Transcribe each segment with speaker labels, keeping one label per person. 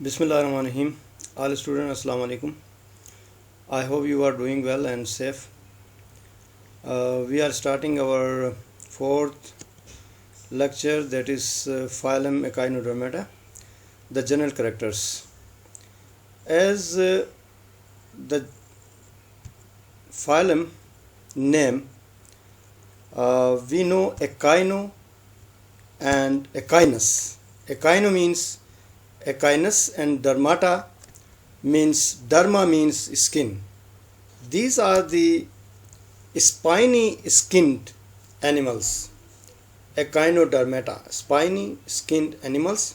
Speaker 1: Bismillahirrahmanirrahim. All students, Assalamu alaikum. I hope you are doing well and safe. We are starting our fourth lecture, that is phylum Echinodermata, the general characters. As the phylum name, we know Echino and Echinus. Echino means Echinus and dermata means, derma means skin. These are the spiny skinned animals. Echinodermata, spiny skinned animals.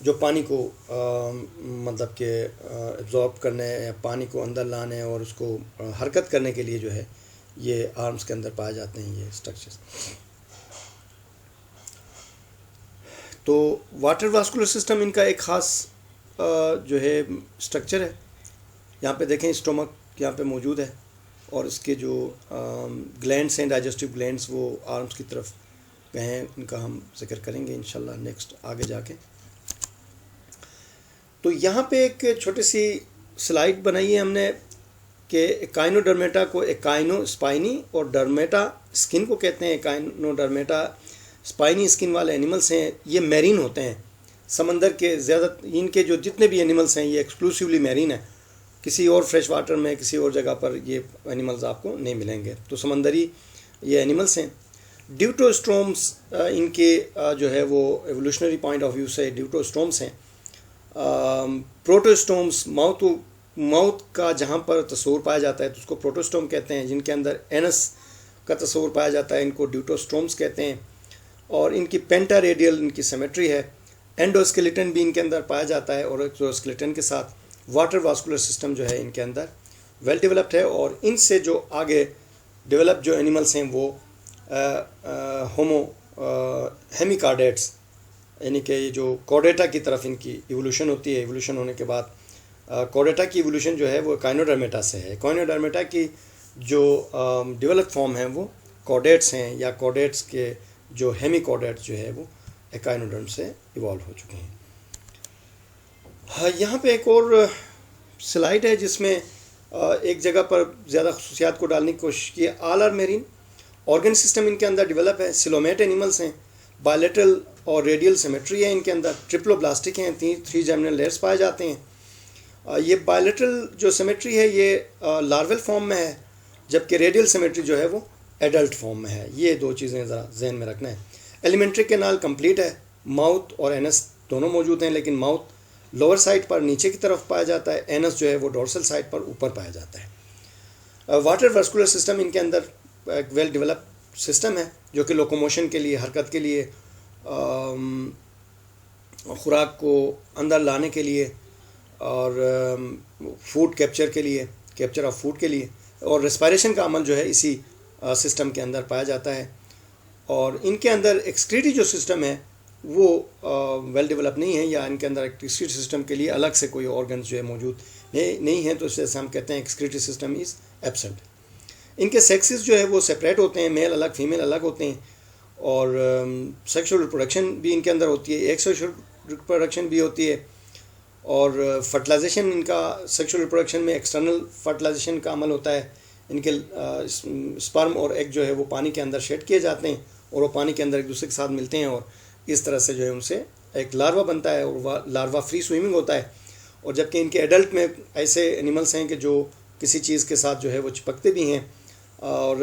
Speaker 1: جو پانی کو مطلب کہ absorb کرنے یا پانی کو اندر لانے اور اس کو حرکت کرنے کے لیے جو ہے یہ آرمز کے اندر پائے جاتے ہیں یہ اسٹرکچرز. تو واٹر واسکولر سسٹم ان کا ایک خاص جو ہے اسٹرکچر ہے. یہاں پہ دیکھیں اسٹومک یہاں پہ موجود ہے اور اس کے جو گلینڈس ہیں ڈائجسٹیو گلینڈس وہ آرمز کی طرف گئے ہیں. ان کا ہم ذکر کریں گے انشاءاللہ نیکسٹ آگے جا کے. تو یہاں پہ ایک چھوٹی سی سلائڈ بنائی ہے ہم نے کہ ایکائنوڈرمیٹا کو ایکائنو اسپائنی اور ڈرمیٹا اسکن کو کہتے ہیں. ایکائنوڈرمیٹا اسپائنی اسکن والے اینیملس ہیں. یہ میرین ہوتے ہیں, سمندر کے زیادہ ان کے جو جتنے بھی اینیملس ہیں یہ ایکسکلوسیولی میرین ہیں. کسی اور فریش واٹر میں کسی اور جگہ پر یہ اینیملز آپ کو نہیں ملیں گے. تو سمندری یہ اینیملس ہیں. ڈیوٹوسٹرومس ان کے جو ہے وہ ایوولوشنری پوائنٹ آف ویو سے ڈیوٹوسٹرومس ہیں. پروٹوسٹومس ماؤتھ کا جہاں پر تصور پایا جاتا ہے تو اس کو پروٹوسٹوم کہتے ہیں. جن کے اندر اینس کا تصور پایا جاتا ہے ان کو ڈیوٹوسٹرومس کہتے ہیں. اور ان کی پینٹا ریڈیل ان کی سیمیٹری ہے. اینڈوسکیلیٹن بھی ان کے اندر پایا جاتا ہے اور ایکزوسکیلیٹن کے ساتھ واٹر واسکولر سسٹم جو ہے ان کے اندر ویل ڈیولپڈ ہے. اور ان سے جو آگے ڈیولپ جو اینیملس ہیں وہ ہومو ہیمیکارڈیٹس یعنی کہ یہ جو کارڈیٹا کی طرف ان کی ایوولوشن ہوتی ہے. ایوولوشن ہونے کے بعد کارڈیٹا کی ایوولوشن جو ہے وہ ایکائنوڈرمیٹا سے ہے. ایکائنوڈرمیٹا کی جو ڈیولپ فارم ہیں وہ کارڈیٹس ہیں یا کارڈیٹس کے جو ہیمی کارڈیٹس جو ہے وہ ایکائنوڈرم سے ایوالو ہو چکے ہیں. یہاں پہ ایک اور سلائڈ ہے جس میں ایک جگہ پر زیادہ خصوصیات کو ڈالنے کی کوشش کی ہے. آل آر میرین آرگن سسٹم ان کے اندر ڈیولپ ہے. سیلومیٹ اینیملس ہیں. بائلیٹرل اور ریڈیل سیمیٹری ہے ان کے اندر. ٹرپلو بلاسٹک ہیں. 3 جرمینل لیئرس پائے جاتے ہیں. یہ بائلیٹرل جو سیمیٹری ہے یہ لارول فارم میں ہے جبکہ ریڈیل سیمیٹری جو ہے وہ ایڈلٹ فارم میں ہے. یہ 2 چیزیں ذرا ذہن میں رکھنا ہے. ایلیمنٹری کینال کمپلیٹ ہے. ماؤتھ اور اینس دونوں موجود ہیں لیکن ماؤتھ لوور سائڈ پر نیچے کی طرف پایا جاتا ہے. اینس جو ہے وہ ڈورسل سائڈ پر اوپر پایا جاتا ہے. واٹر واسکولر سسٹم ان کے اندر ایک ویل ڈیولپ سسٹم ہے جو کہ لوکوموشن کے لیے حرکت کے لیے خوراک کو اندر لانے کے لیے اور فوڈ کیپچر کے لیے کیپچر آف فوڈ کے لیے اور ریسپائریشن کا عمل جو ہے اسی سسٹم کے اندر پایا جاتا ہے. اور ان کے اندر ایکسکریٹری جو سسٹم ہے وہ ویل ڈیولپ نہیں ہے یا ان کے اندر ایکسکریٹری سسٹم کے لیے الگ سے کوئی آرگنز جو ہے موجود نہیں ہیں. تو اس سے ہم کہتے ہیں ایکسکریٹری سسٹم از ایبسنٹ. ان کے سیکسز جو ہے وہ سپریٹ ہوتے ہیں. میل الگ فیمیل الگ ہوتے ہیں. اور سیکشول ریپروڈکشن بھی ان کے اندر ہوتی ہے. ایک سیکشول ریپروڈکشن بھی ہوتی ہے. اور فرٹیلائزیشن ان کا سیکشول ریپروڈکشن میں ایکسٹرنل فرٹیلائزیشن کا عمل ہوتا ہے. ان کے اسپرم اور ایگ جو ہے وہ پانی کے اندر شیڈ کیے جاتے ہیں اور وہ پانی کے اندر ایک دوسرے کے ساتھ ملتے ہیں اور اس طرح سے جو ہے ان سے ایک لاروا بنتا ہے اور لاروا فری سوئمنگ ہوتا ہے. اور جبکہ ان کے ایڈلٹ میں ایسے اینیملس ہیں کہ جو کسی چیز کے ساتھ جو ہے وہ چپکتے بھی ہیں اور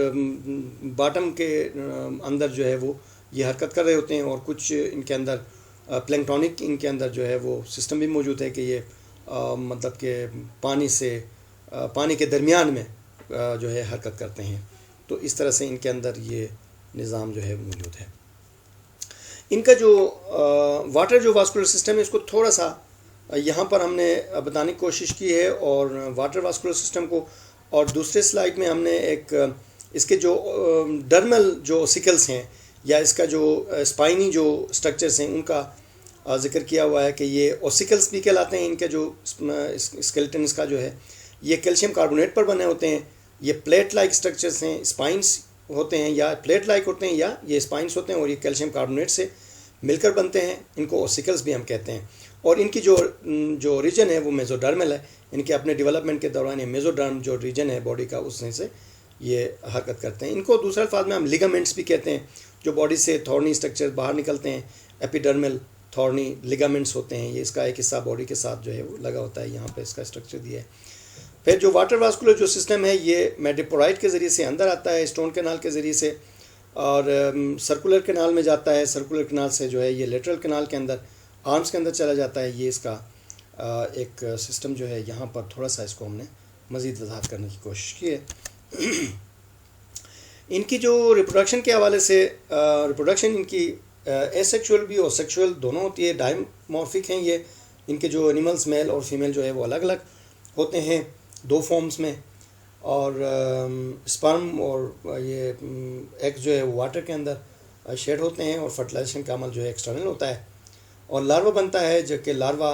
Speaker 1: باٹم کے اندر جو ہے وہ یہ حرکت کر رہے ہوتے ہیں. اور کچھ ان کے اندر پلینکٹونک ان کے اندر جو ہے وہ سسٹم بھی موجود ہے کہ یہ مطلب کہ پانی کے درمیان میں جو ہے حرکت کرتے ہیں. تو اس طرح سے ان کے اندر یہ نظام جو ہے موجود ہے. ان کا جو واٹر جو واسکولر سسٹم ہے اس کو تھوڑا سا یہاں پر ہم نے بتانے کی کوشش کی ہے. اور واٹر واسکولر سسٹم کو اور دوسرے سلائیڈ میں ہم نے ایک اس کے جو ڈرمل جو سکلز ہیں یا اس کا جو اسپائنی جو اسٹرکچرز ہیں ان کا ذکر کیا ہوا ہے کہ یہ اوسیکلز بھی کہلاتے ہیں. ان کے جو اسکیلیٹنس کا جو ہے یہ کیلشیم کاربونیٹ پر بنے ہوتے ہیں. یہ پلیٹ لائک اسٹرکچرز ہیں. اسپائنس ہوتے ہیں یا پلیٹ لائک ہوتے ہیں یا یہ اسپائنس ہوتے ہیں اور یہ کیلشیم کاربونیٹ سے مل کر بنتے ہیں. ان کو اوسیکلز بھی ہم کہتے ہیں. اور ان کی جو ریجن ہے وہ میزوڈرمل ہے. ان کے اپنے ڈیولپمنٹ کے دوران یہ میزوڈرم جو ریجن ہے باڈی کا اس سے یہ حرکت کرتے ہیں. ان کو دوسرے الفاظ میں ہم لیگامنٹس بھی کہتے ہیں جو باڈی سے تھورنی اسٹرکچر باہر نکلتے ہیں. ایپیڈرمل تھورنی لیگامنٹس ہوتے ہیں. یہ اس کا ایک حصہ باڈی کے ساتھ جو ہے وہ لگا ہوتا ہے. یہاں پہ اس کا اسٹرکچر دیا ہے. پھر جو واٹر واسکولر جو سسٹم ہے یہ میڈیپورائٹ کے ذریعے سے اندر آتا ہے اسٹون کینال کے ذریعے سے اور سرکولر کینال میں جاتا ہے. سرکولر کینال سے جو ہے یہ لیٹرل کینال کے اندر آرمز کے اندر چلا جاتا ہے. یہ اس کا ایک سسٹم جو ہے یہاں پر تھوڑا سا اس کو ہم نے مزید وضاحت کرنے کی کوشش کی ہے. ان کی جو ریپروڈکشن کے حوالے سے ریپروڈکشن ان کی اے سیکشول بھی اور سیکشول دونوں ہوتی ہے، ڈائمورفک ہیں یہ، ان کے جو اینیملز میل اور فیمیل جو ہے وہ الگ الگ ہوتے ہیں دو فارمز میں، اور اسپرم اور یہ ایگ جو ہے وہ واٹر کے اندر شیڈ ہوتے ہیں، اور فرٹیلائزیشن کا عمل جو ہے ایکسٹرنل ہوتا ہے، اور لاروا بنتا ہے جو کہ لاروا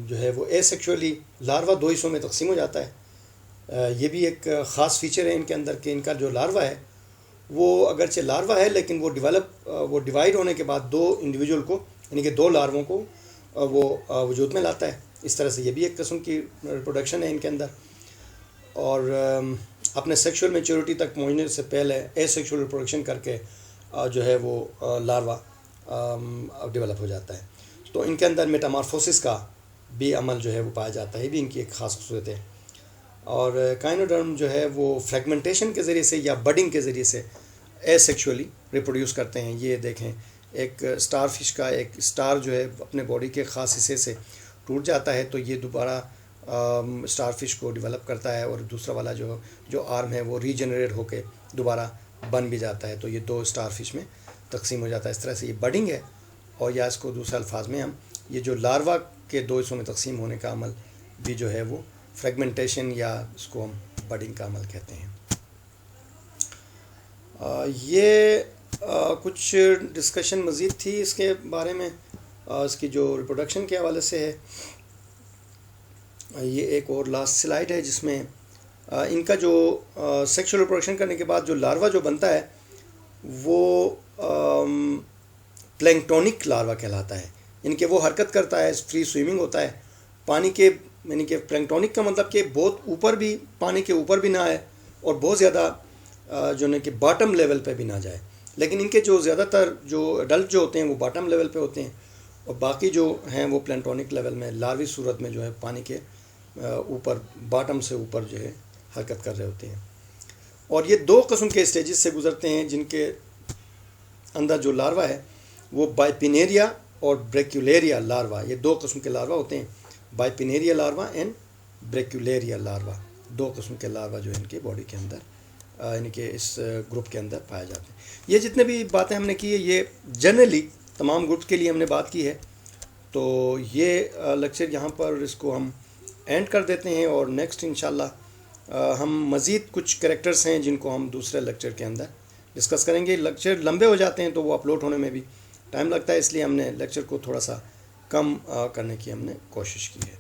Speaker 1: جو ہے وہ اے سیکشولی لاروا دو حصوں میں تقسیم ہو جاتا ہے۔ یہ بھی ایک خاص فیچر ہے ان کے اندر کہ ان کا جو لاروا ہے وہ اگرچہ لاروا ہے لیکن وہ ڈیوائڈ ہونے کے بعد دو انڈیویجول کو یعنی کہ دو لارووں کو وہ وجود میں لاتا ہے۔ اس طرح سے یہ بھی ایک قسم کی ریپروڈکشن ہے ان کے اندر، اور اپنے سیکشول میچورٹی تک پہنچنے سے پہلے اے سیکشول ریپروڈکشن کر کے جو ہے وہ لاروا ڈیولپ ہو جاتا ہے۔ تو ان کے اندر میٹامارفوسس کا بھی عمل جو ہے وہ پایا جاتا ہے، یہ بھی ان کی ایک خاص خصوصیت ہے۔ اور کائنوڈرم جو ہے وہ فریگمنٹیشن کے ذریعے سے یا بڈنگ کے ذریعے سے اے سیکشولی ریپروڈیوس کرتے ہیں۔ یہ دیکھیں ایک اسٹار فش کا ایک اسٹار جو ہے اپنے باڈی کے خاص حصے سے ٹوٹ جاتا ہے تو یہ دوبارہ اسٹار فش کو ڈیولپ کرتا ہے، اور دوسرا والا جو آرم ہے وہ ریجنریٹ ہو کے دوبارہ بن بھی جاتا ہے، تو یہ دو اسٹار فش میں تقسیم ہو جاتا ہے۔ اس طرح سے یہ بڈنگ ہے، اور یا اس کو دوسرے الفاظ میں ہم یہ جو لاروا کے دو حصوں میں تقسیم ہونے کا عمل بھی جو ہے وہ فریگمنٹیشن یا اس کو ہم بڈنگ کا عمل کہتے ہیں۔ یہ کچھ ڈسکشن مزید تھی اس کے بارے میں، اس کی جو ریپروڈکشن کے حوالے سے ہے۔ یہ ایک اور لاسٹ سلائیڈ ہے جس میں ان کا جو سیکشل ریپروڈکشن کرنے کے بعد جو لاروا جو بنتا ہے وہ پلینکٹونک لاروا کہلاتا ہے، یعنی کہ وہ حرکت کرتا ہے، فری سوئمنگ ہوتا ہے پانی کے، یعنی کہ پلینکٹونک کا مطلب کہ بہت اوپر بھی، پانی کے اوپر بھی نہ آئے اور بہت زیادہ جو ہے کہ باٹم لیول پہ بھی نہ جائے، لیکن ان کے جو زیادہ تر جو ایڈلٹ جو ہوتے ہیں وہ باٹم لیول پہ ہوتے ہیں، اور باقی جو ہیں وہ پلینکٹونک لیول میں لاروی صورت میں جو ہے پانی کے اوپر باٹم سے اوپر جو ہے حرکت کر رہے ہوتے ہیں۔ اور یہ دو قسم کے اسٹیجز سے گزرتے ہیں جن کے اندر جو لاروا ہے وہ بائپینیریا اور بریکیولیریا لاروا، یہ دو قسم کے لاروا ہوتے ہیں، بائپینیریا لاروا اینڈ بریکیولیریا لاروا، دو قسم کے لاروا جو ان کے باڈی کے اندر یعنی کہ اس گروپ کے اندر پائے جاتے ہیں۔ یہ جتنے بھی باتیں ہم نے کی ہے یہ جنرلی تمام گروپ کے لیے ہم نے بات کی ہے، تو یہ لیکچر یہاں پر اس کو ہم اینڈ کر دیتے ہیں، اور نیکسٹ انشاءاللہ ہم مزید کچھ کریکٹرز ہیں جن کو ہم دوسرے لیکچر کے اندر ڈسکس کریں گے۔ لیکچر لمبے ہو جاتے ہیں تو وہ اپلوڈ ہونے میں بھی ٹائم لگتا ہے، اس لیے ہم نے لیکچر کو تھوڑا سا کم کرنے کی ہم نے کوشش کی ہے۔